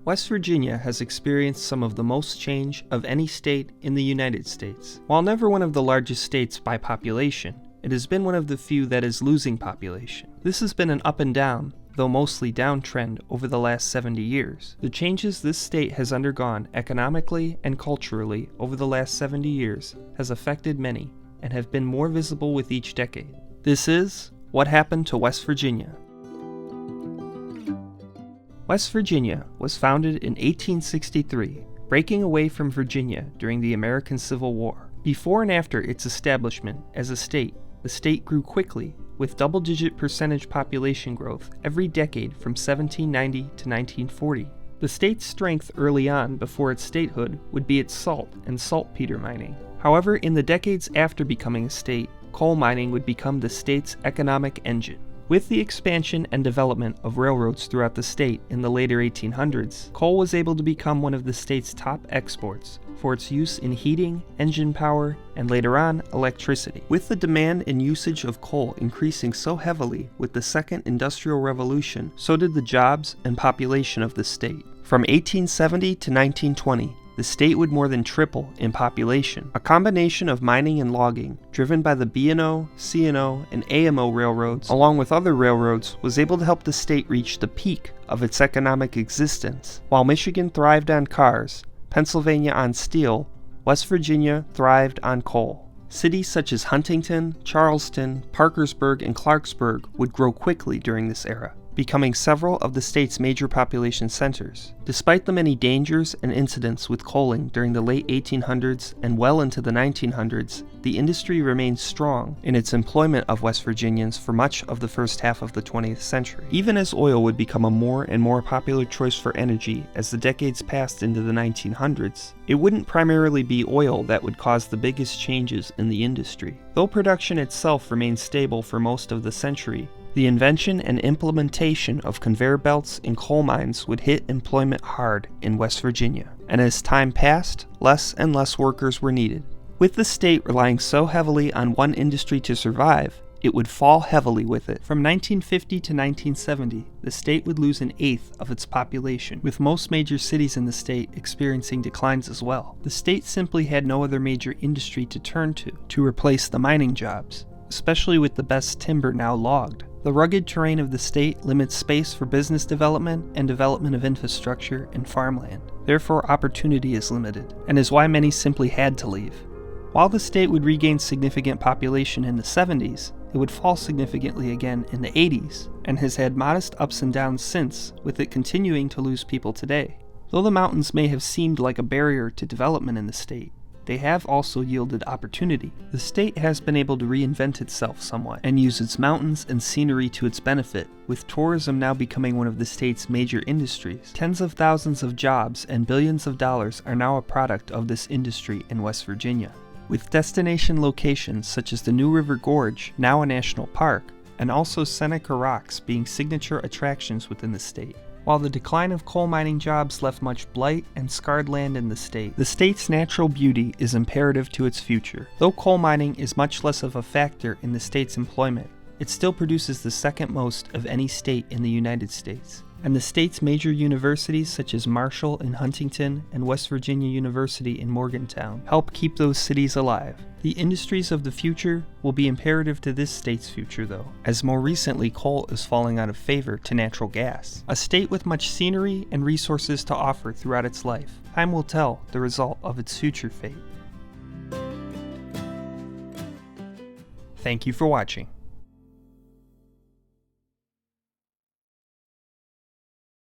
West Virginia has experienced some of the most change of any state in the United States. While never one of the largest states by population, it has been one of the few that is losing population. This has been an up and down, though mostly downtrend over the last 70 years. The changes this state has undergone economically and culturally over the last 70 years has affected many and have been more visible with each decade. This is What Happened to West Virginia. West Virginia was founded in 1863, breaking away from Virginia during the American Civil War. Before and after its establishment as a state, the state grew quickly, with double-digit percentage population growth every decade from 1790 to 1940. The state's strength early on before its statehood would be its salt and saltpeter mining. However, in the decades after becoming a state, coal mining would become the state's economic engine. With the expansion and development of railroads throughout the state in the later 1800s, coal was able to become one of the state's top exports for its use in heating, engine power, and later on, electricity. With the demand and usage of coal increasing so heavily with the Second Industrial Revolution, so did the jobs and population of the state. From 1870 to 1920, the state would more than triple in population. A combination of mining and logging, driven by the B&O, C&O, and AMO railroads, along with other railroads, was able to help the state reach the peak of its economic existence. While Michigan thrived on cars, Pennsylvania on steel, West Virginia thrived on coal. Cities such as Huntington, Charleston, Parkersburg, and Clarksburg would grow quickly during this era, becoming several of the state's major population centers. Despite the many dangers and incidents with coaling during the late 1800s and well into the 1900s, the industry remained strong in its employment of West Virginians for much of the first half of the 20th century. Even as oil would become a more and more popular choice for energy as the decades passed into the 1900s, it wouldn't primarily be oil that would cause the biggest changes in the industry. Though production itself remained stable for most of the century, the invention and implementation of conveyor belts in coal mines would hit employment hard in West Virginia, and as time passed, less and less workers were needed. With the state relying so heavily on one industry to survive, it would fall heavily with it. From 1950 to 1970, the state would lose an eighth of its population, with most major cities in the state experiencing declines as well. The state simply had no other major industry to turn to replace the mining jobs, especially with the best timber now logged. The rugged terrain of the state limits space for business development and development of infrastructure and farmland. Therefore, opportunity is limited, and is why many simply had to leave. While the state would regain significant population in the 70s, it would fall significantly again in the 80s, and has had modest ups and downs since, with it continuing to lose people today. Though the mountains may have seemed like a barrier to development in the state, they have also yielded opportunity. The state has been able to reinvent itself somewhat and use its mountains and scenery to its benefit, with tourism now becoming one of the state's major industries. Tens of thousands of jobs and billions of dollars are now a product of this industry in West Virginia, with destination locations such as the New River Gorge, now a national park, and also Seneca Rocks being signature attractions within the state. While the decline of coal mining jobs left much blight and scarred land in the state's natural beauty is imperative to its future. Though coal mining is much less of a factor in the state's employment, it still produces the second most of any state in the United States. And the state's major universities such as Marshall in Huntington and West Virginia University in Morgantown help keep those cities alive. The industries of the future will be imperative to this state's future though, as more recently coal is falling out of favor to natural gas. A state with much scenery and resources to offer throughout its life. Time will tell the result of its future fate. Thank you for watching.